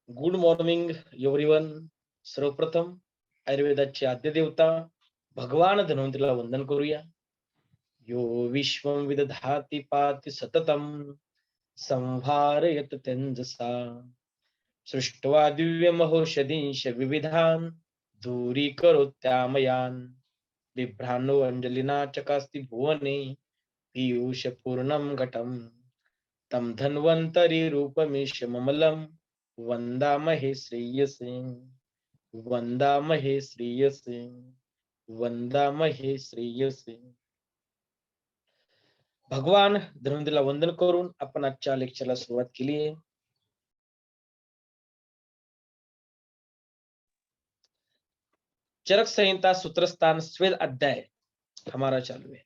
Good morning everyone. सर्वप्रथम आयुर्वेदाचे आद्य देवता भगवान धन्वंतरीला वंदन करूया. यो विश्वं विदधाति पाति सततम संहारयत तेजसा सृष्ट्वा दिव्यमहोषधींश विविधान् दूरीकरोत्यामयान् बिभ्राणो अंजलिना चकास्ति भुवने पीयूषपूर्णं घटम् तं धन्वन्तरि रूपमीश ममलं वन्दामहे श्रेयसे वंदामहे श्रेयसे वंदामहे श्रेयसे. भगवान धन्वंतरीला वंदन करून आपण आजच्या लेक्चरला सुरुवात केली आहे. चरक संहिता सूत्रस्थान स्वेद अध्याय हमारा चालू है.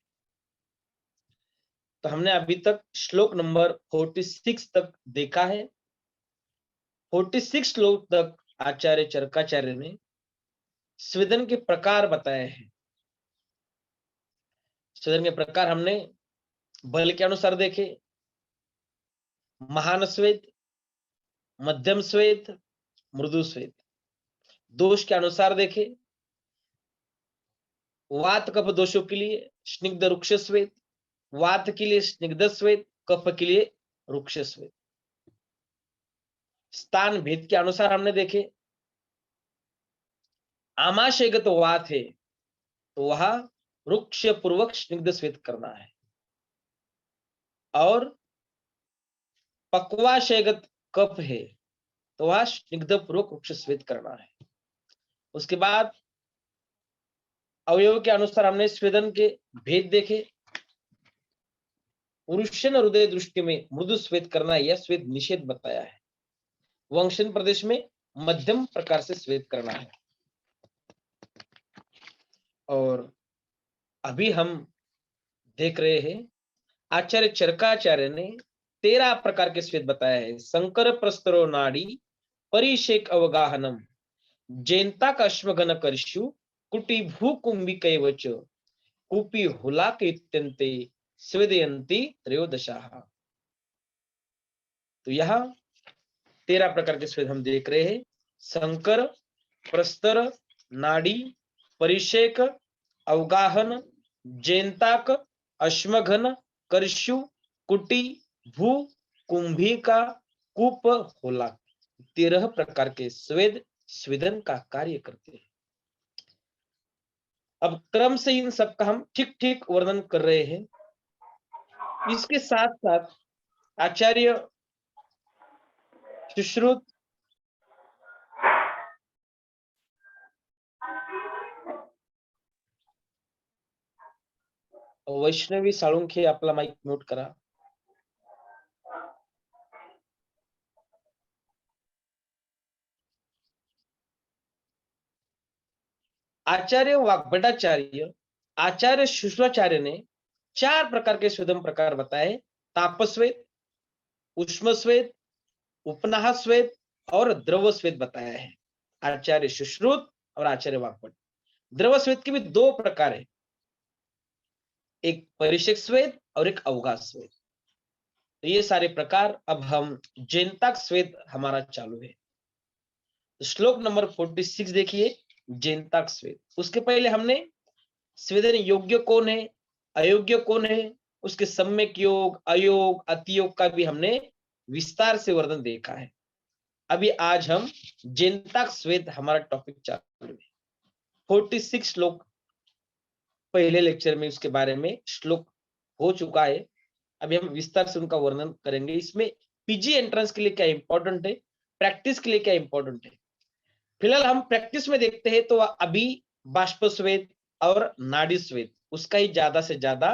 तो हमने अभी तक श्लोक नंबर 46 तक देखा है. 46 श्लोक तक आचार्य चरकाचार्य ने स्वेदन के प्रकार बताए हैं. स्वेदन के प्रकार हमने बल के अनुसार देखे. महान स्वेद, मध्यम स्वेद, मृदु स्वेद. दोष के अनुसार देखे. वात कफ दोषों के लिए स्निग्ध रुक्ष स्वेद, वात के लिए स्निग्ध स्वेद, कफ के लिए रुक्ष स्वेद. स्थान भेद के अनुसार हमने देखे. आमाशयगत वात है तो वह रुक्ष पूर्वक स्निग्ध स्वेद करना है, और पक्वाशयगत कफ है तो वह स्निग्ध पूर्वक रुक्ष स्वेद करना है. उसके बाद अवयव के अनुसार हमने स्वेदन के भेद देखे. पुरुषन हृदय दृष्टि में मृदु स्वेद करना यह स्वेद निषेध बताया है. वंशन प्रदेश में मध्यम प्रकार से स्वेद करना है. और अभी हम देख रहे हैं आचार्य चरकाचार्य ने 13 प्रकार के स्वेद बताया है. संकर प्रस्तरो नाड़ी परिषेक अवगाहनम जैंताक अश्मघन कर्षु कुटी भू कुंभिकैवच कूपी हुलाक इत्यन्ते स्वेदयन्ति त्रयोदशाः. तो यहाँ 13 प्रकार के स्वेद हम देख रहे हैं. संकर, प्रस्तर, नाड़ी, परिषेक, अवगाहन, जैंताक, अश्मघन, कर्षु, कुटी, भू, कुंभिका, कूप, हुलाक. 13 प्रकार के स्वेद स्वेदन का कार्य करते हैं. अब क्रम से इन सबका हम ठीक ठीक वर्णन कर रहे हैं. इसके साथ साथ आचार्य सुश्रुत, वैष्णवी साळुंखे आपला माईक म्यूट करा. आचार्य वाग्भटाचार्य, आचार्य शुक्लाचार्य ने 4 प्रकार के स्वेदन प्रकार बताए. तापस्वेद, उष्म स्वेद, उपनाह स्वेद और द्रव स्वेद बताया है आचार्य सुश्रुत और आचार्य वाग्भट. द्रव स्वेद के भी 2 प्रकार है, एक परिषेक स्वेद और एक अवगाह स्वेद. तो ये सारे प्रकार. अब हम जैंताक स्वेद हमारा चालू है. श्लोक नंबर 46 देखिए. जैंताक स्वेद. उसके पहले हमने स्वेदन योग्य कौन है, अयोग्य कौन है, उसके सम्यक योग, अयोग, अतियोग का भी हमने विस्तार से वर्णन देखा है. अभी आज हम जैंताक स्वेद हमारा टॉपिक चालू है. 46 श्लोक पहले लेक्चर में उसके बारे में श्लोक हो चुका है. अभी हम विस्तार से उनका वर्णन करेंगे. इसमें पीजी एंट्रेंस के लिए क्या इंपॉर्टेंट है, प्रैक्टिस के लिए क्या इंपॉर्टेंट है. फिलहाल हम प्रैक्टिस में देखते हैं तो अभी बाष्प स्वेद और नाड़ी स्वेद उसका ही ज्यादा से ज्यादा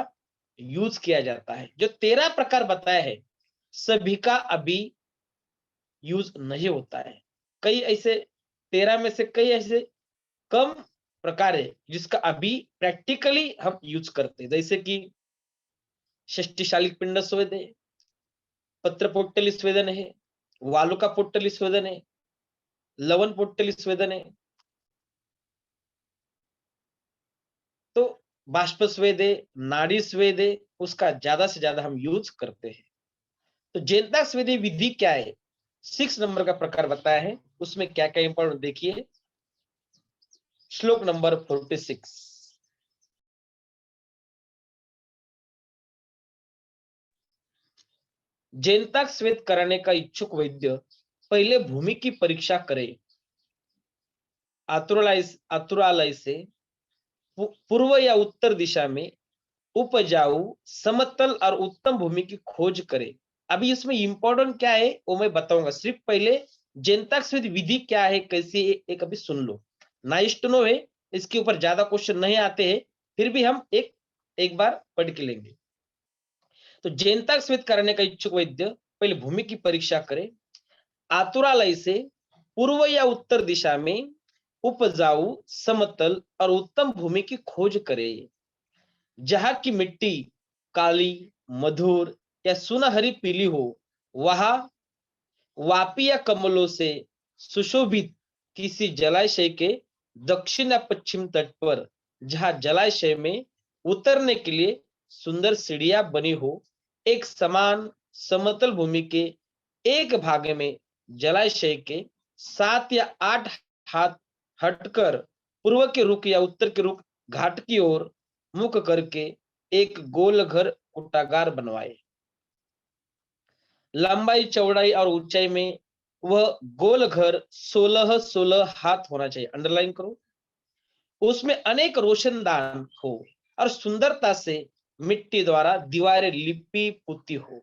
यूज किया जाता है. जो 13 प्रकार बताया है सभी का अभी यूज नहीं होता है. कई ऐसे 13 में से कई ऐसे कम प्रकार है जिसका अभी प्रैक्टिकली हम यूज करते हैं. जैसे कि षष्टिशालिक पिंड स्वेद है, पत्र पोट्टली स्वेदन है, वालुका पोट्टली स्वेदन है, लवन पोट्टली स्वेदन है. तो बाष्प स्वेद है, नाड़ी स्वेद है, उसका ज्यादा से ज्यादा हम यूज करते हैं. तो जैंताक स्वेदी विधि क्या है, 6 नंबर का प्रकार बताया है, उसमें क्या क्या इंपॉर्टेंट देखिए। श्लोक नंबर 46। जेनताक स्वेद कराने का इच्छुक वैद्य पहले भूमि की परीक्षा करे, आतुरालय से पूर्व या उत्तर दिशा में उपजाऊ, समतल और उत्तम भूमि की खोज करे। अभी इसमें इंपॉर्टेंट क्या है वो मैं बताऊंगा, सिर्फ पहले जनताक स्वेद विधि क्या है, कैसे है, एक अभी सुन लो। नाइस टू नो है, इसके ऊपर ज्यादा क्वेश्चन नहीं आते हैं, फिर भी हम एक एक बार पढ़ के लेंगे। तो जनताक स्वेद करने का इच्छुक वैद्य पहले भूमि की परीक्षा करे, आतुरालय से पूर्व या उत्तर दिशा में उपजाऊ, समतल और उत्तम भूमि की खोज करे, जहां की मिट्टी काली, मधुर या सुनहरी पीली हो, वहां वापी या कमलों से सुशोभित किसी जलाशय के दक्षिण या पश्चिम तट पर, जहां जलाशय में उतरने के लिए सुंदर सीढ़ियां बनी हो, एक समान समतल भूमि के एक भाग में जलाशय के 7 या 8 हाथ हटकर पूर्व के रुख या उत्तर के रुख घाट की ओर मुख करके एक गोल घर कुटागार बनवाए। लंबाई, चौड़ाई और ऊंचाई में वह गोल घर 16-16 हाथ होना चाहिए, अंडरलाइन करो। उसमें अनेक रोशनदान हो और सुंदरता से मिट्टी द्वारा दीवारें लिपि पुती हो।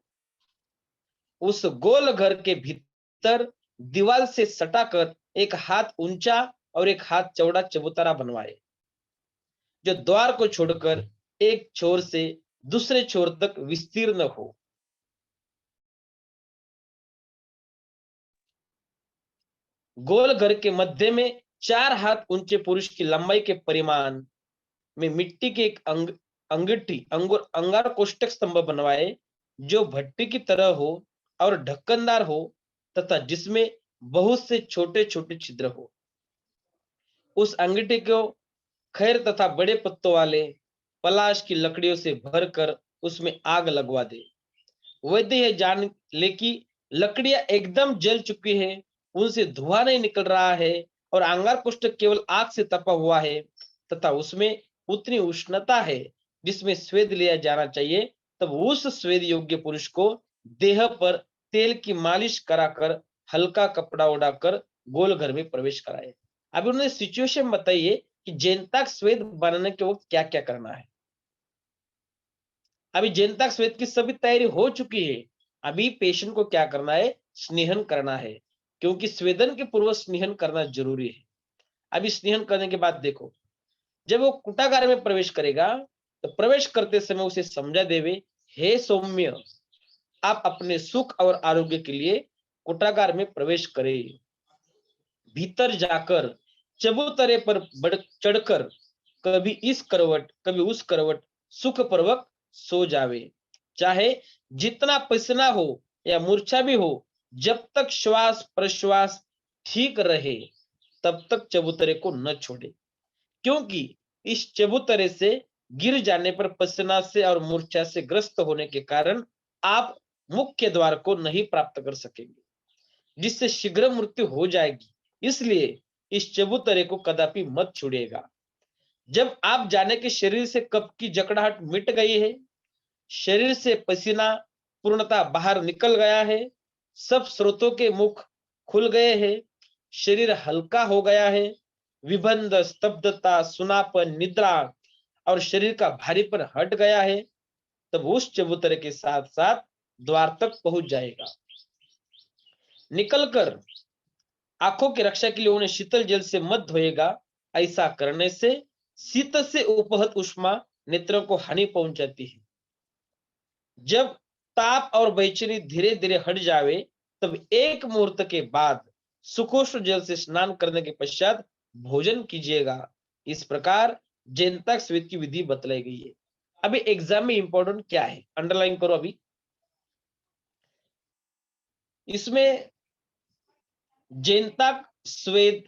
उस गोल घर के भीतर दीवार से सटाकर एक हाथ ऊंचा और एक हाथ चौड़ा चबूतरा बनवाए, जो द्वार को छोड़कर एक छोर से दूसरे छोर तक विस्तीर्ण हो। गोल घर के मध्य में 4 हाथ ऊंचे पुरुष की लंबाई के परिमाण में मिट्टी के एक अंगार कोष्टक स्तंभ बनवाए, जो भट्टी की तरह हो और ढक्कनदार हो, तथा जिसमें बहुत से छोटे छोटे छिद्र हो। उस अंगीठी को खैर तथा बड़े पत्तों वाले पलाश की लकड़ियों से भरकर उसमें आग लगवा दे। वैद्य यह जान ले कि लकड़ियां एकदम जल चुकी है, उनसे धुआं नहीं निकल रहा है और अंगार कुष्ठ केवल आग से तपा हुआ है, तथा उसमें उतनी उष्णता है जिसमें स्वेद लिया जाना चाहिए। तब उस स्वेद योग्य पुरुष को देह पर तेल की मालिश कराकर हल्का कपड़ा उड़ाकर गोल घर में प्रवेश कराए। अभी उन्होंने सिचुएशन बताई है कि जेनताक स्वेद बनाने के वक्त क्या क्या करना है। अभी जेनताक स्वेद की सभी तैयारी हो चुकी है, अभी पेशेंट को क्या करना है, स्नेहन करना है, क्योंकि स्वेदन के पूर्व स्नेहन करना जरूरी है। अभी स्नेहन करने के बाद देखो, जब वो कुटागार में प्रवेश करेगा तो प्रवेश करते समय उसे समझा देवे, हे सौम्य, आप अपने सुख और आरोग्य के लिए कुटागार में प्रवेश करें। भीतर जाकर चबूतरे पर बढ़ चढ़कर कभी इस करवट कभी उस करवट सुखपूर्वक सो जावे, चाहे जितना पसीना हो या मूर्छा भी हो, जब तक श्वास प्रश्वास ठीक रहे तब तक चबूतरे को न छोड़े, क्योंकि इस चबूतरे से गिर जाने पर पसीना से और मूर्छा से ग्रस्त होने के कारण आप मुख्य द्वार को नहीं प्राप्त कर सकेंगे, जिससे शीघ्र मृत्यु हो जाएगी। इसलिए इस चबूतरे को कदापि मत छोड़िएगा। जब आप जाने के शरीर से कफ की जकड़ाहट मिट गई है, शरीर से पसीना पूर्णतः बाहर निकल गया है, सब स्रोतों के मुख खुल गए हैं, शरीर हल्का हो गया है, विबंध, स्तब्धता, सुनापन, निद्रा और शरीर का भारीपन हट गया है, तब उस चबूतरे के साथ साथ द्वार तक पहुंच जाएगा। निकलकर आंखों की रक्षा के लिए उन्हें शीतल जल से मत धोएगा। ऐसा करने से शीत से उपहत उष्मा नेत्रों को हानि पहुंचाती है। जब ताप और बेचैनी धीरे धीरे हट जावे, तब एक मुहूर्त के बाद सुखोष्ण जल से स्नान करने के पश्चात भोजन कीजिएगा। इस प्रकार जैनताक स्वेद की विधि बतलाई गई है। अभी एग्जाम में इंपॉर्टेंट क्या है, अंडरलाइन करो। अभी इसमें जैनताक स्वेद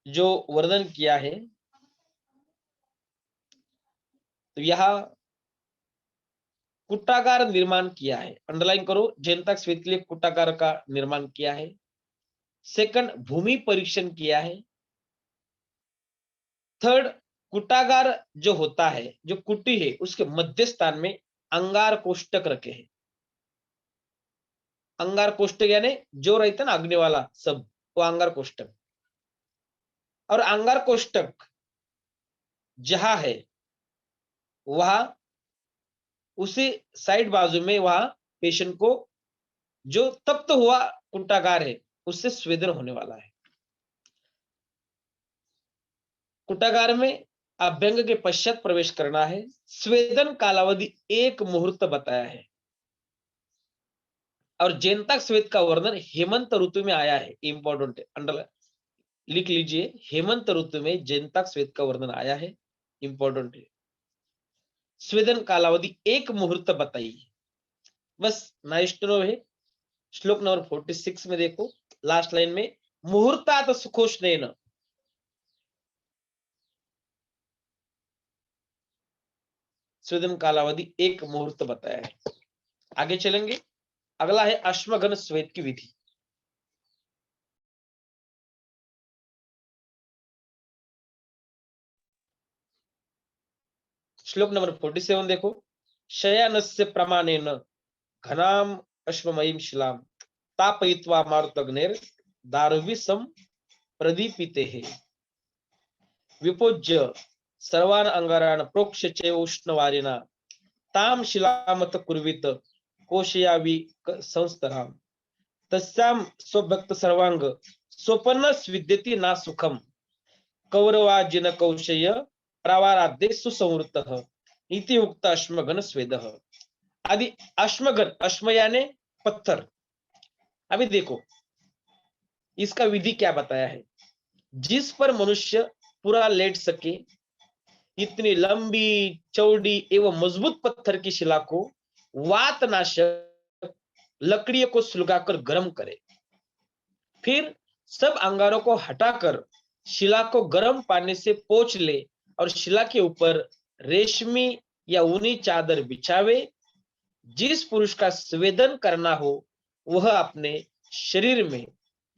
जो वर्णन किया है, तो यह कुटागार निर्माण किया है, अंडरलाइन करो, जैनताक स्वेद के लिए कुटागार का निर्माण किया है। सेकंड, भूमि परीक्षण किया है। थर्ड, कुटागार जो होता है, जो कुटी है, उसके मध्य स्थान में अंगार कोष्टक रखे हैं। अंगार कोष्टक यानी जो रहता ना अग्नि वाला सब, वो अंगार कोष्टक। और अंगार कोष्टक जहां है वहां उसी साइड बाजू में वहां पेशेंट को जो तप्त हुआ कुटागार है उससे स्वेदन होने वाला है। कुटागार में अभ्यंग के पश्चात प्रवेश करना है। स्वेदन कालावधि 1 मुहूर्त बताया है। और जैनतक स्वेद का वर्णन हेमंत ऋतु में आया है। इंपॉर्टेंट है, अंडरलाइन लिख लीजिए, हेमंत ऋतु में जैनतक स्वेद का वर्णन आया है। इंपॉर्टेंट है। स्वेदन कालावधि 1 मुहूर्त बताइए, बस नाइस टू नो है। श्लोक नंबर 46 में देखो, लास्ट लाइन में, मुहूर्तात सुखोष्णेन, स्वेदन कालावधि 1 मुहूर्त बताया है। आगे चलेंगे, अगला है अश्वगन स्वेद की विधि। श्लोक नंबर 47 देखो, शयानस्य प्रमाणेन घनाम अश्वमयीं शिलां तापयित्वा मारुतग्नेर दारुविसं प्रदीपितेः विपूज्य सर्वान् अंगारान् प्रोक्ष्य च उष्णवारिना ताम शिलामत कुर्वीत कोशयावि संस्तराम तस्यां स्वभक्त सर्वांग स्वपन्न विद्यति ना सुखम कौरवाजिन कौशय प्रावाराध्ये सुसंवृतः इति उक्त अश्मगन स्वेदः। आदि अश्मगन, अश्म यानी पत्थर। अभी देखो इसका विधि क्या बताया है। जिस पर मनुष्य पूरा लेट सके, इतनी लंबी चौड़ी एवं मजबूत पत्थर की शिला को वातनाशक लकड़ियों को सुलगाकर गर्म करे, फिर सब अंगारों को हटाकर शिला को गर्म पानी से पोंछ ले और शिला के ऊपर रेशमी या ऊनी चादर बिछावे। जिस पुरुष का स्वेदन करना हो वह अपने शरीर में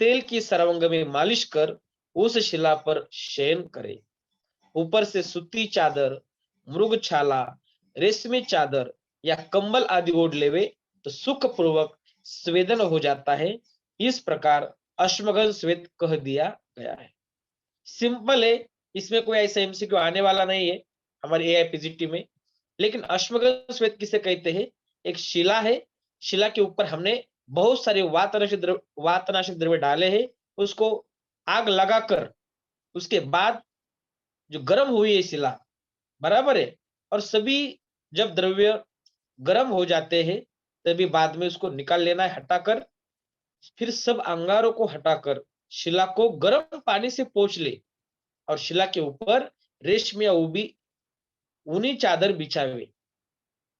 तेल की सरवंग में मालिश कर उस शिला पर शयन करे। ऊपर से सूती चादर, मृगछाला, रेशमी चादर या कंबल आदि ओढ़ लेवे तो सुख पूर्वक स्वेदन हो जाता है। इस प्रकार अश्वगन स्वेद कह दिया गया है। सिंपल है, इसमें कोई ऐसा एमसीक्यू आने वाला नहीं है हमारे एआईपीजीटी में। लेकिन अश्वगन श्वेत किसे कहते हैं? एक शिला है, शिला के ऊपर हमने बहुत सारे वातनाशक द्रव्य डाले हैं, उसको आग लगाकर उसके बाद जो गर्म हुई है शिला, बराबर है, और सभी जब द्रव्य गर्म हो जाते हैं तभी बाद में उसको निकाल लेना है हटाकर। फिर सब अंगारों को हटाकर शिला को गर्म पानी से पोंछ ले और शिला के ऊपर रेशमी या ऊनी चादर बिछावे।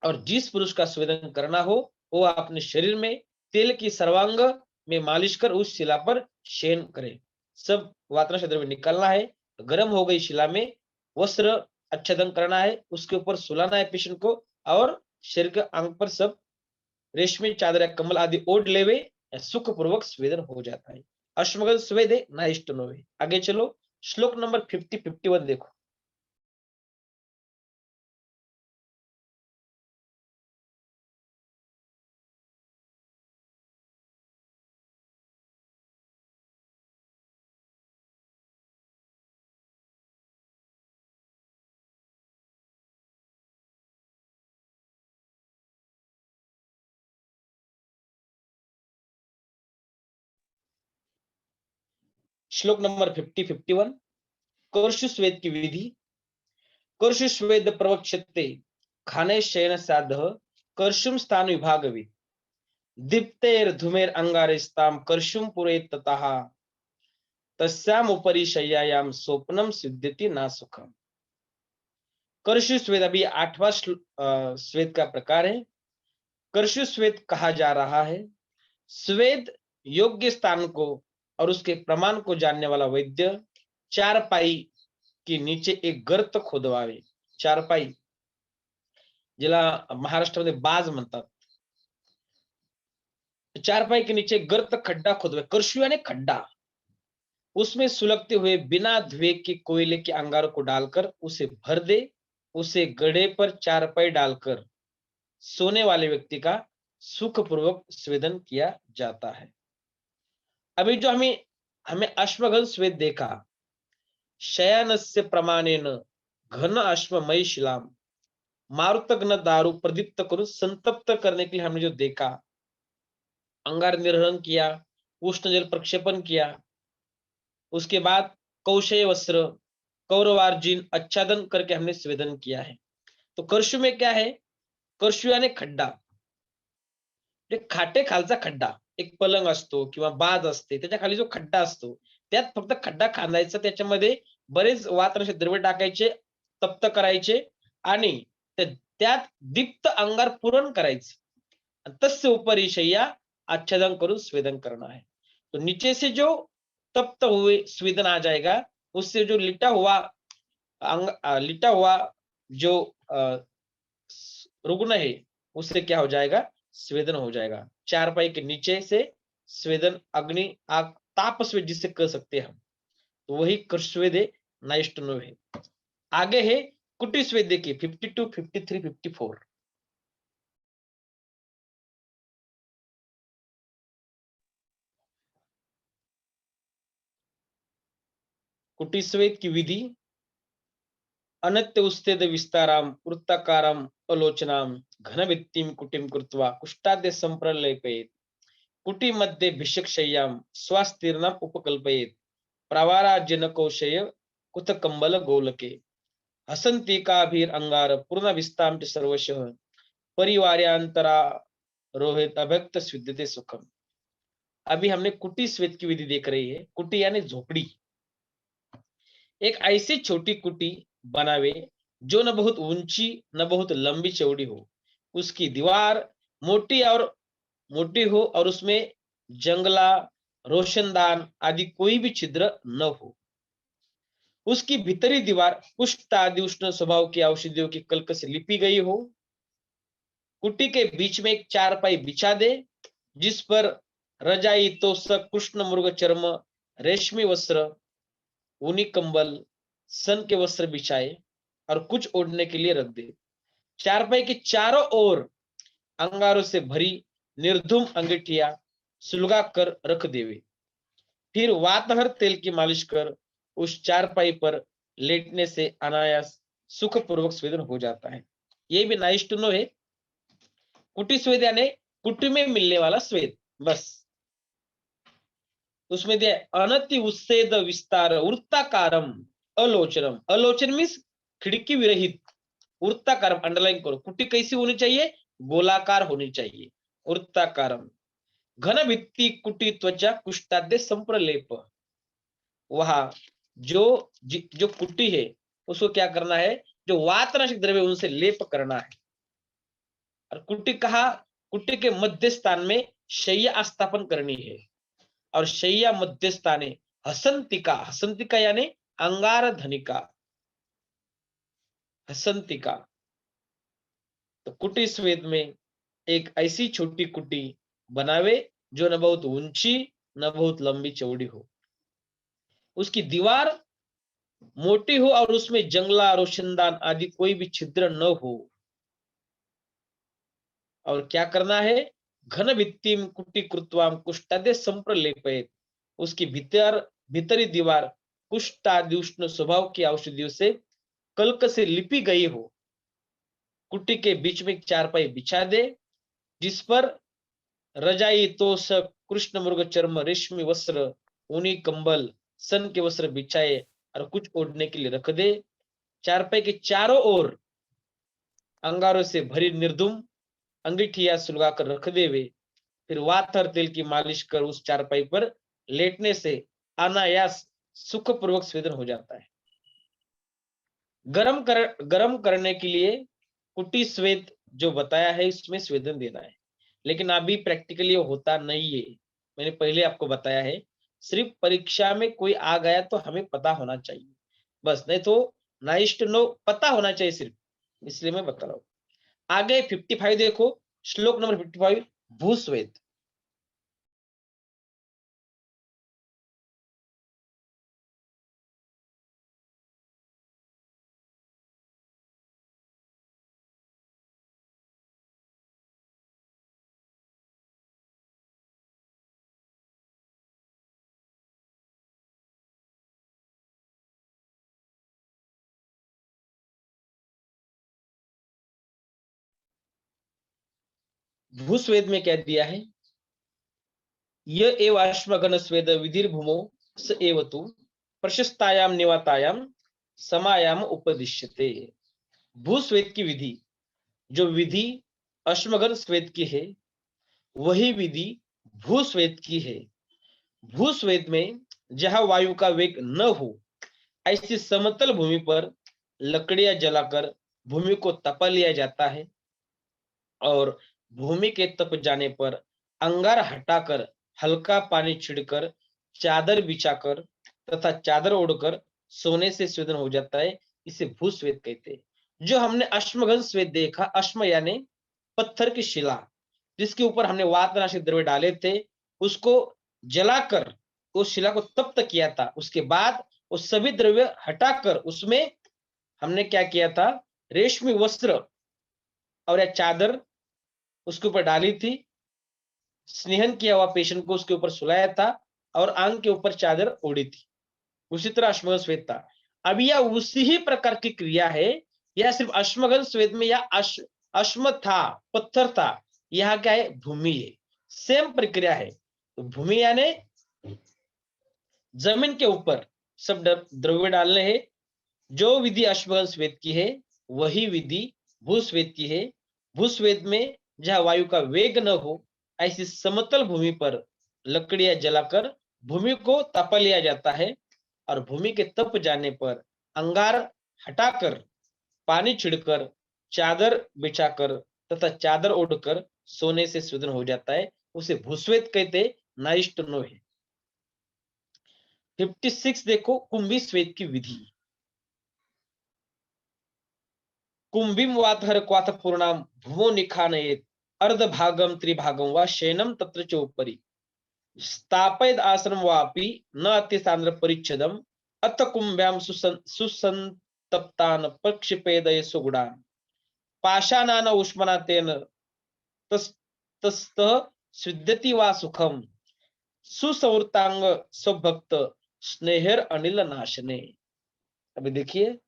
और जिस पुरुष का स्वेदन करना हो वो अपने शरीर में तेल की सर्वांग में मालिश कर उस शिला पर शयन करे। सब वातना द्रव्य निकालना है, गर्म हो गई शिला में वस्त्र आच्छादन करना है, उसके ऊपर सुलाना है पेशेंट को, और शरीर के अंग पर सब रेशमी चादर या कमल आदि ओढ़ लेवे, सुख पूर्वक स्वेदन हो जाता है। अश्वगन स्वेद है ना, इष्ट नो है। आगे चलो, श्लोक नंबर 51 देखो। श्लोक नंबर 51, कर्षु स्वेद की विधि। कर्षु स्वेद प्रवक्षते खाने शयन साध कर्षुम स्थान विभागवि दीप्तेर धूमेर अंगारिस्ताम कर्षुम पुरे ततः तस्याम उपरि शय्यायाम स्वप्नम सिद्ध्यति ना सुखम। कर्षु स्वेद अभी 8वां स्वेद का प्रकार है। कर्षु स्वेद कहा जा रहा है। स्वेद योग्य स्थान को और उसके प्रमाण को जानने वाला वैद्य चारपाई के नीचे एक गर्त खोदवावे। चारपाई जिला महाराष्ट्रामध्ये बाज म्हणतात। तो चारपाई के नीचे गर्त खड्डा खुदवे, करशु यानी खड्डा, उसमें सुलगते हुए बिना धुए के कोयले के अंगारों को डालकर उसे भर दे, उसे गड्ढे पर चारपाई डालकर सोने वाले व्यक्ति का सुखपूर्वक स्वेदन किया जाता है। अभी जो हमें हमें अश्वगंध स्वेद देखा, शयनस्य प्रमाणेन घन अश्वमयी शिलाम, मारुतग्न दारू प्रदीप्त करून संतप्त करने के लिए हमने जो देखा, अंगार निर्हरण किया, उष्ण जल प्रक्षेपण किया, उसके बाद कौशय वस्त्र, कौरवार्जिन आच्छादन करके हमने स्वेदन किया है। तो करशु में क्या है? करशु यानी खड्डा, खाटे खालचा खड्डा, एक पलंग असतो किंवा बाज असते, त्याच्या खाली जो खड्डा असतो, त्यात फक्त खड्डा खांदायचा, त्याच्यामध्ये बरेच वातनाचे द्रव्य टाकायचे, तप्त करायचे आणि त्यात दीप्त अंगार पूरण करायचं, तस्य ऊपर शय्या आच्छादन करून स्वेदन करना है। तो नीचे से जो तप्त हुए स्वेदन आ जाएगा, उससे जो लिटा हुआ जो रुग्ण है, उससे क्या हो जाएगा? स्वेदन हो जाएगा। चारपाई के नीचे से स्वेदन, अग्नि आग, ताप स्वेद जिससे कर सकते हैं हम, तो वही कृष्वेद है, नाइष्टनो है। आगे है कुटी स्वेद, देखिए 52, 53, 54। कुटी स्वेद की विधि, अनत्य उस्तेद विस्ताराम वृत्ताकारम अलोचनाम घनवित्तिम कुटिम कृत्वा कुष्ठाद्य संप्रलेपयेत, कुटी मध्ये भिषकशय्याम स्वास्तीर्णम उपकल्पयेत, प्रवाराजनकोशय कुतकंबल गोलके, हसंतिकाभीर अंगार पूर्ण विस्ताम च सर्वशः, परिवार्यांतरा रोहित अभक्त स्विद्यते सुखम। अभी हमने कुटी स्वेद की विधि देख रही है। कुटी यानी झोपड़ी, एक ऐसी छोटी कुटी बनावे जो न बहुत ऊंची न बहुत लंबी चौड़ी हो, उसकी दीवार मोटी हो और उसमें जंगला, रोशनदान आदि कोई भी छिद्र न हो। उसकी भीतरी दीवार कुष्ठ आदि उष्ण स्वभाव की औषधियों की कल्क से लिपी गई हो। कुटी के बीच में एक चारपाई बिछा दे, जिस पर रजाई, तोशक, कृष्ण मृग चर्म, रेशमी वस्त्र, ऊनी कंबल, सन के वस्त्र बिछाए और कुछ ओढ़ने के लिए रख दे। चारपाई के चारों ओर अंगारों से भरी निर्धूम अंगीठिया सुलगा कर रख देवे। फिर वातहर तेल की मालिश कर उस चारपाई पर लेटने से अनायास सुखपूर्वक स्वेदन हो जाता है। ये भी नाइष्टुनो है। कुटी स्वेद यानी कुटी में मिलने वाला स्वेद, बस। उसमें दिया अनति उस्सेद विस्तार वृत्ताकारम अलोचनम, अलोचन मीन्स खिड़की विरहित, वृत्ताकारम अंडरलाइन करो, कुटी कैसी होनी चाहिए? गोलाकार होनी चाहिए, वृत्ताकारम। घन भित्ति कुटी त्वचा कुष्ठाद्य संप्रलेप, वहां जो कुटी है उसको क्या करना है? जो वातनाशक द्रव्य उनसे लेप करना है। और कुटी कहा? कुटी के मध्य स्थान में शय्या स्थापन करनी है, और शय्या मध्य स्थाने हसंतिका, हसंतिका यानी अंगार धनिका, हसंतिका। तो कुटी स्वेद में एक ऐसी छोटी कुटी बनावे जो न बहुत ऊंची न बहुत लंबी चौड़ी हो, उसकी दीवार मोटी हो और उसमें जंगला, रोशनदान आदि कोई भी छिद्र न हो। और क्या करना है? घन भित्तिम कुटी कृत्वाम कुष्ठाद्य संप्रलेपयेत, उसकी भीतरी दीवार कुष्ठ आदि उष्ण स्वभाव की औषधियों से कल्क से लिपी गई हो। कुटी के बीच में एक चारपाई बिछा दे, जिस पर रजाई, तोशक, कृष्ण मृग चर्म, रेशमी वस्त्र, ऊनी कंबल, सन के वस्त्र बिछाए और कुछ ओढ़ने के लिए रख दे। चारपाई के चारों ओर अंगारों से भरी निर्धूम अंगीठिया सुलगा कर रख देवे। फिर वातर तेल की मालिश कर उस चारपाई पर लेटने से अनायास सुखपूर्वक स्वेदन हो जाता है। गरम करने के लिए कुटी स्वेद जो बताया है, इसमें स्वेदन देना है, लेकिन अभी प्रैक्टिकली होता नहीं है। मैंने पहले आपको बताया है, सिर्फ परीक्षा में कोई आ गया तो हमें पता होना चाहिए बस, नहीं तो नाइस टू नो पता होना चाहिए सिर्फ, इसलिए मैं बता रहा हूं। आगे 55 देखो, श्लोक नंबर 55, भूस्वेद। भूस्वेद में क्या दिया है, य एव अश्मघन स्वेद विधिर्भूमो स एव तु प्रशस्तायाम निवातायाम समायाम उपदिश्यते। भूस्वेद की विधि, जो विधि अश्मघन स्वेद की है, वही विधि भूस्वेद की है। भूस्वेद में जहां वायु का वेग न हो, ऐसी समतल भूमि पर लकड़ियां जलाकर भूमि को तपा लिया जाता है और भूमि के तप जाने पर अंगार हटाकर हल्का पानी छिड़कर चादर बिछाकर तथा चादर ओढ़कर सोने से स्वेदन हो जाता है। इसे भूस्वेद कहते हैं। जो हमने अश्मगन स्वेद देखा, अश्म यानी पत्थर की शिला, जिसके ऊपर हमने वातनाशक द्रव्य डाले थे, उसको जलाकर उस शिला को तप्त किया था। उसके बाद वो सभी द्रव्य हटाकर उसमें हमने क्या किया था, रेशमी वस्त्र और या चादर उसके ऊपर डाली थी, स्नेहन किया हुआ पेशेंट को उसके ऊपर सुलाया था और आंग के ऊपर चादर ओढ़ी थी। उसी तरह अश्मगन स्वेद था। अब यह उसी ही प्रकार की क्रिया है, यह सिर्फ अश्मगन स्वेद में या अश्म था, पत्थर था, यहाँ क्या है, भूमि है। सेम प्रक्रिया है। तो भूमि यानी जमीन के ऊपर सब द्रव्य डालने हैं। जो विधि अश्मगन स्वेद की है, वही विधि भूस्वेद की है। भूस्वेद में जहां वायु का वेग न हो, ऐसी समतल भूमि पर लकड़ियां जलाकर भूमि को तपा लिया जाता है और भूमि के तप जाने पर अंगार हटाकर पानी छिड़कर चादर बिछाकर तथा चादर ओढ़कर सोने से स्वेदन हो जाता है। उसे भूस्वेद कहते, नाइस्ट नो है। 56 देखो, कुंभी स्वेद की विधि। कुंभिम वातहर क्वाथ पूर्णाम भुवो निखानयेत अर्धभागम त्रिभागम वा शयनम तत्र चोपरि स्थापयद आसनम वापि न अतिसान्द्र परिच्छदम अथ कुंभ्याम सुसंतप्तान प्रक्षिपेदय सुगुणान पाषाणान उष्मना तेन तस्तः सिद्ध्यति वा सुखम सुसंवृतांग स्वभक्त स्नेहर अनिल नाशने। अभी देखिए,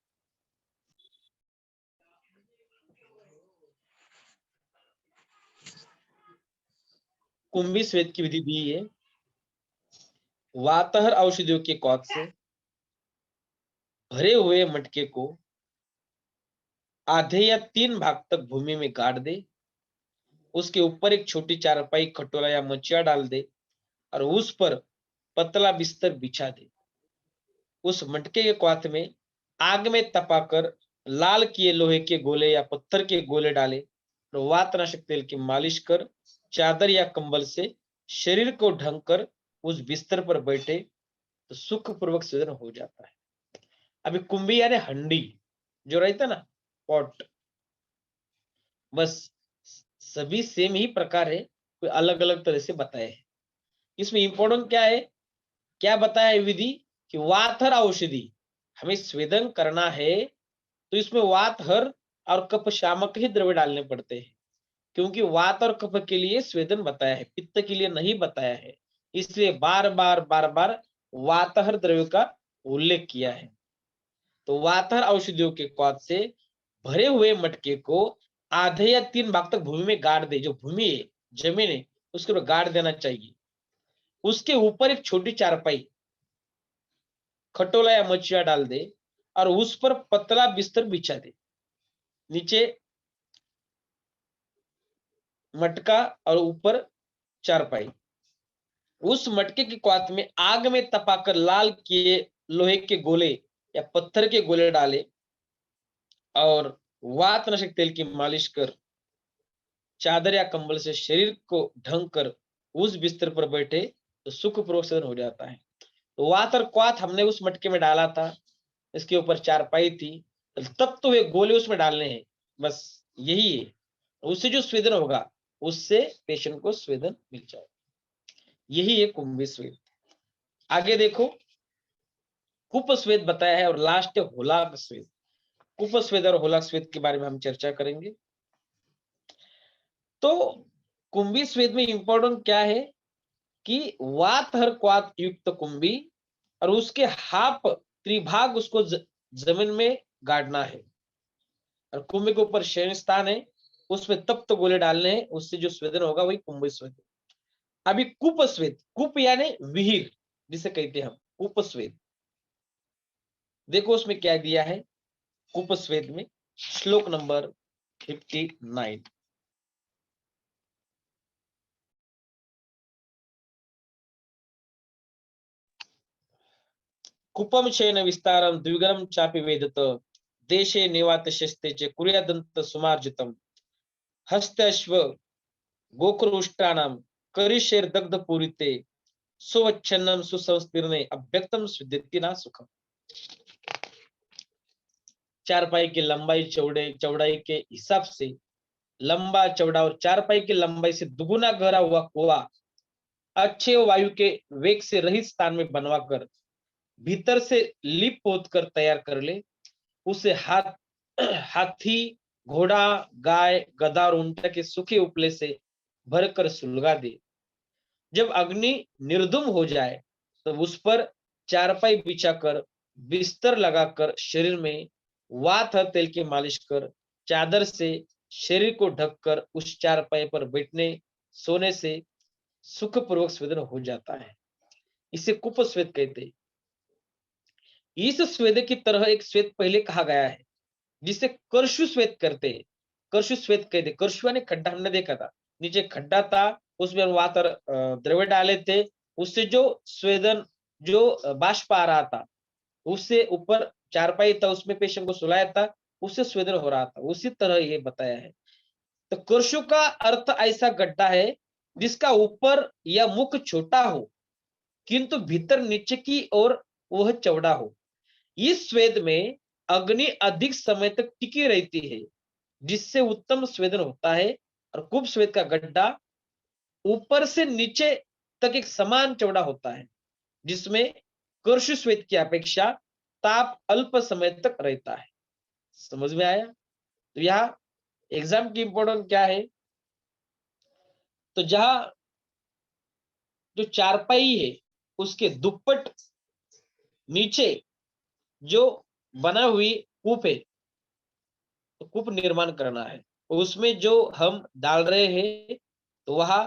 कुंभी स्वेद की विधि दी है। वातहर औषधियों के कौत से भरे हुए मटके को आधे या 3 भाग तक भूमि में गाड़ दे, उसके ऊपर एक छोटी चारपाई, खटोला या मचिया डाल दे और उस पर पतला बिस्तर बिछा दे। उस मटके के क्वाथ में आग में तपाकर लाल किए लोहे के गोले या पत्थर के गोले डाले और वातनाशक तेल की मालिश कर चादर या कंबल से शरीर को ढंक कर उस बिस्तर पर बैठे तो सुखपूर्वक स्वेदन हो जाता है। अभी कुंभी यानी हंडी जो रहता ना, पॉट, बस सभी सेम ही प्रकार है, कोई अलग अलग तरह से बताए हैं। इसमें इंपॉर्टेंट क्या है, क्या बताया है विधि, कि वातहर औषधि हमें स्वेदन करना है तो इसमें वातहर और कफ शामक ही द्रव्य डालने पड़ते हैं, क्योंकि वात और कफ के लिए स्वेदन बताया है, पित्त के लिए नहीं बताया है। इसलिए बार बार वातहर द्रव्य का उल्लेख किया है। तो वातहर औषधियों के क्वाथ से भरे हुए मटके को आधे या 3 भाग तक भूमि में गाड़ दे। जो भूमि है, जमीन है, उसके ऊपर गाड़ देना चाहिए। उसके ऊपर एक छोटी चारपाई, खटोला या मचिया डाल दे और उस पर पतला बिस्तर बिछा दे। नीचे मटका और ऊपर चारपाई। उस मटके की क्वाथ में आग में तपाकर लाल किए लोहे के गोले या पत्थर के गोले डाले और वातनाशक तेल की मालिश कर चादर या कंबल से शरीर को ढंक कर उस बिस्तर पर बैठे तो सुखपूर्वक सदन हो जाता है। तो वात और क्वाथ हमने उस मटके में डाला था, इसके ऊपर चारपाई थी, तब तो वे गोले उसमें डालने हैं, बस यही है। उससे जो स्वेदन होगा उससे पेशेंट को स्वेदन मिल जाएगा। यही है कुंभी स्वेद। आगे देखो, कुप स्वेद बताया है और लास्ट है होलाक स्वेद। कुप स्वेद और होलाक स्वेद के बारे में हम चर्चा करेंगे। तो कुंभी स्वेद में इंपॉर्टेंट क्या है कि वातहर क्वाथ युक्त कुंभी और उसके हाफ त्रिभाग उसको जमीन में गाड़ना है और कुंभी के ऊपर शयन स्थान है, उसमें तप्त गोले डालने हैं, उससे जो स्वेदन होगा वही कुंभ स्वेद। अभी कूप स्वेद, कूप यानी विहीर जिसे कहते हैं हम, कूप स्वेद। देखो उसमें क्या दिया है कूप स्वेद में, श्लोक नंबर 59। कुपम शयन विस्तारम द्विगरम चापि वेदत, देशे निवातशस्ते च कुर्यादंत सुमार्जितम, हस्त्यश्व गोकुरुष्टानाम करिशेर्दग्ध पूरिते, सुवच्छन्नम सुसंस्तीर्णे अभ्यक्तम स्विद्यति ना सुखम। चारपाई की लंबाई चौड़ाई के हिसाब से लंबा चौड़ा और चारपाई की लंबाई से दुगुना गहरा हुआ कुआ अच्छे वायु के वेग से रहित स्थान में बनवाकर भीतर से लिप पोत कर तैयार कर ले, उसे हाथी, घोड़ा, गाय, गधा और ऊंट के सूखे उपले से भरकर सुलगा दे। जब अग्नि निर्धूम हो जाए तो उस पर चारपाई बिछाकर बिस्तर लगाकर शरीर में वात तेल की मालिश कर चादर से शरीर को ढककर उस चारपाई पर बैठने सोने से सुखपूर्वक स्वेदन हो जाता है। इसे कुप स्वेद कहते हैं। इस स्वेद की तरह एक स्वेद पहले कहा गया है जिसे कर्षु स्वेद करते हैं। कर्षु स्वेद कहते, कर्षु यानी खड्डा, हमने देखा था नीचे खड्डा था, उसमें वातर द्रव्य डाले थे, उससे जो स्वेदन जो बाष्प आ रहा था, उससे ऊपर चारपाई था उसमें पेशेंट को सुलाया था, उससे स्वेदन हो रहा था। उसी तरह ये बताया है। तो कर्षु का अर्थ ऐसा गड्ढा है जिसका ऊपर या मुख छोटा हो किंतु भीतर नीचे की ओर वह चौड़ा हो। इस स्वेद में अग्नि अधिक समय तक टिकी रहती है जिससे उत्तम स्वेदन होता है। और कुप स्वेद का गड्ढा ऊपर से नीचे तक एक समान चौड़ा होता है जिसमें कर्षु स्वेद की अपेक्षा ताप अल्प समय तक रहता है। समझ में आया? तो यहाँ एग्जाम की इंपॉर्टेंट क्या है, तो जहां जो चारपाई है उसके दुप्पट नीचे जो बना हुई कूप है, तो कूप निर्माण करना है। उसमें जो हम डाल रहे हैं तो वहां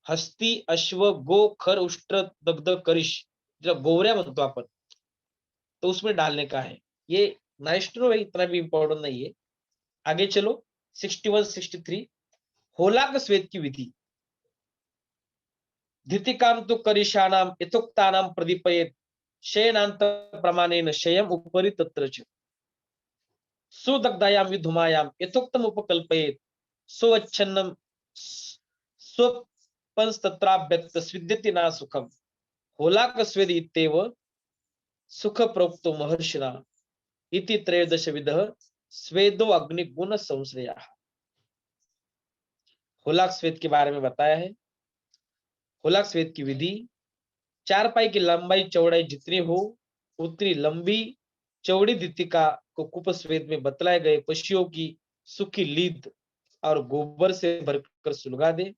हस्ती, अश्व, गो, खर, उष्ट्र, दग्ध, करिश, जो गोवऱ्या म्हणतो आपण, तो उसमें डालने का है। ये नाइस टू नो है, इतना भी इंपॉर्टेंट नहीं है। आगे चलो 61 63 होलाक स्वेद की विधि। धितिकाम तो करिशानाम यथोक्तानाम प्रदीपयेत, शयनांत प्रमाणेन शयम उपरि तत्र च, सुदग्धायाम विधुमायाम यथोक्तम उपकल्पयेत, स्वच्छन्नम स्वपंस्तत्राभ्यक्त स्विद्यति ना सुखम, होलाक स्वेद इत्येव सुख प्रोक्तो महर्षिणा इति त्रयोदश विधः स्वेदो अग्नि गुण संश्रया। होलाक स्वेद के बारे में बताया है। होलाक स्वेद की विधि, चारपाई की लंबाई चौड़ाई जितनी हो उतनी लंबी चौड़ी दीतिका को कुप स्वेद में बतलाए गए पशुओं की सूखी लीद और गोबर से भरकर सुलगा दे।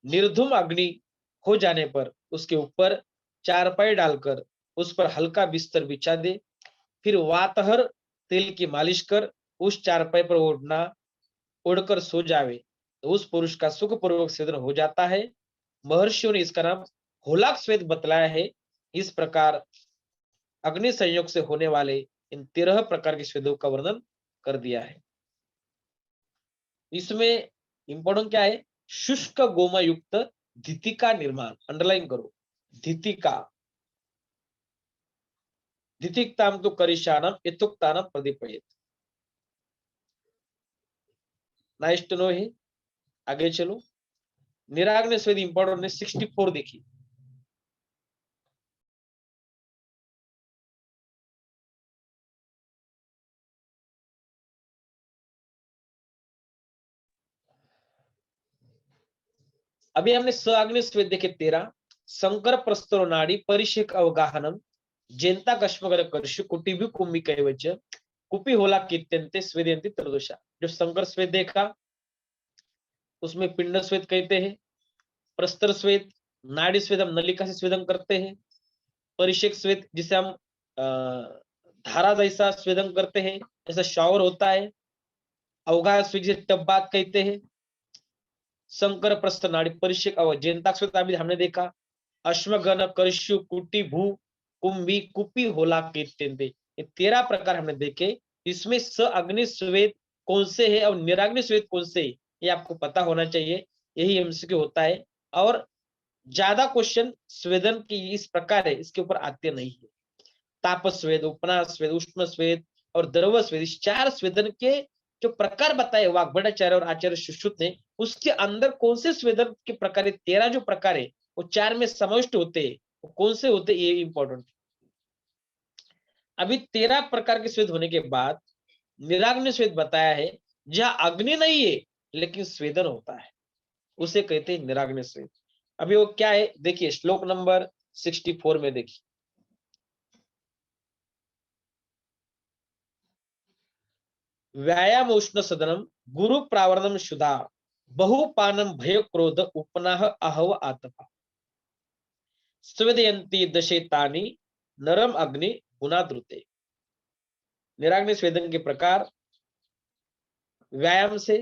निर्धूम अग्नि हो जाने पर उसके ऊपर चारपाई डालकर उस पर हल्का बिस्तर बिछा दे, फिर वातहर तेल की मालिश कर उस चारपाई पर ओढ़कर सो जावे तो उस पुरुष का सुखपूर्वक स्वेदन हो जाता है। महर्षियों ने इसका नाम होलाक स्वेद बतलाया है। इस प्रकार अग्नि संयोग से होने वाले इन 13 प्रकार के स्वेदों का वर्णन कर दिया है। इसमें इंपॉर्टेंट क्या है, शुष्क गोमा युक्त धितिका निर्माण, अंडरलाइन करो, धितिका। धितिक्ताम तो करिशानम यथोक्तानम प्रदीपयेत। नाइस टू नो है। आगे चलो, निराग्नि स्वेद इंपॉर्टेंट है। 64 देखिए। अभी हमने स्वाग्नि स्वेद देखे 13, संकर प्रस्तरो नाड़ी परिषेक अवगाहनम जेंता कश्मकर कर्षु कुटिभि कुंभी कैवच कुपी होला कीर्त्यंते स्वेदयंती त्रयोदशा। जो संकर स्वेद देखा उसमें पिंड स्वेद कहते हैं, प्रस्तर स्वेद, नाड़ी स्वेद हम नलिका से स्वेदन करते हैं, परिषेक स्वेद जिसे हम धारा जैसा स्वेदन करते हैं, जैसा शावर होता है, अवघा जिसे टब्बात कहते हैं, संकर प्रस्थ नाड़ी परिषेक और जेंताक्षता भी हमने देखा, अश्वगन करशु कुटी भू कुंभी कुपी होला कीर्तनते, ये 13 प्रकार हमने देखे। इसमें स अग्नि स्वेद कौन से है और निराग्नि स्वेद कौन से है, ये आपको पता होना चाहिए। यही एमसीक्यू होता है और ज्यादा क्वेश्चन स्वेदन की इस प्रकार है, इसके ऊपर आते नहीं है। ताप स्वेद, उपना स्वेद, उष्ण स्वेद और द्रव स्वेद, इस 4 स्वेदन के जो प्रकार बताए वाग्भटाचार्य और आचार्य सुश्रुत ने, उसके अंदर कौन से स्वेदन के प्रकार है, 13 जो प्रकार है वो 4 में समाविष्ट होते हैं, वो कौन से होते ये इंपॉर्टेंट। अभी 13 प्रकार के स्वेद होने के बाद निराग्नि स्वेद बताया है, जहां अग्नि नहीं है लेकिन स्वेदन होता है, उसे कहते हैं निराग्नि स्वेद। अभी वो क्या है देखिए, श्लोक नंबर 64 में देखिए, व्यायाम उष्ण सदनम गुरु प्रावरणम शुदा बहुपानम भय क्रोध उपनाह अहव आतपा स्वेदयंती दशेतानि नरम अग्नि गुणाद्रुते। निराग्नि स्वेदन के प्रकार व्यायाम से,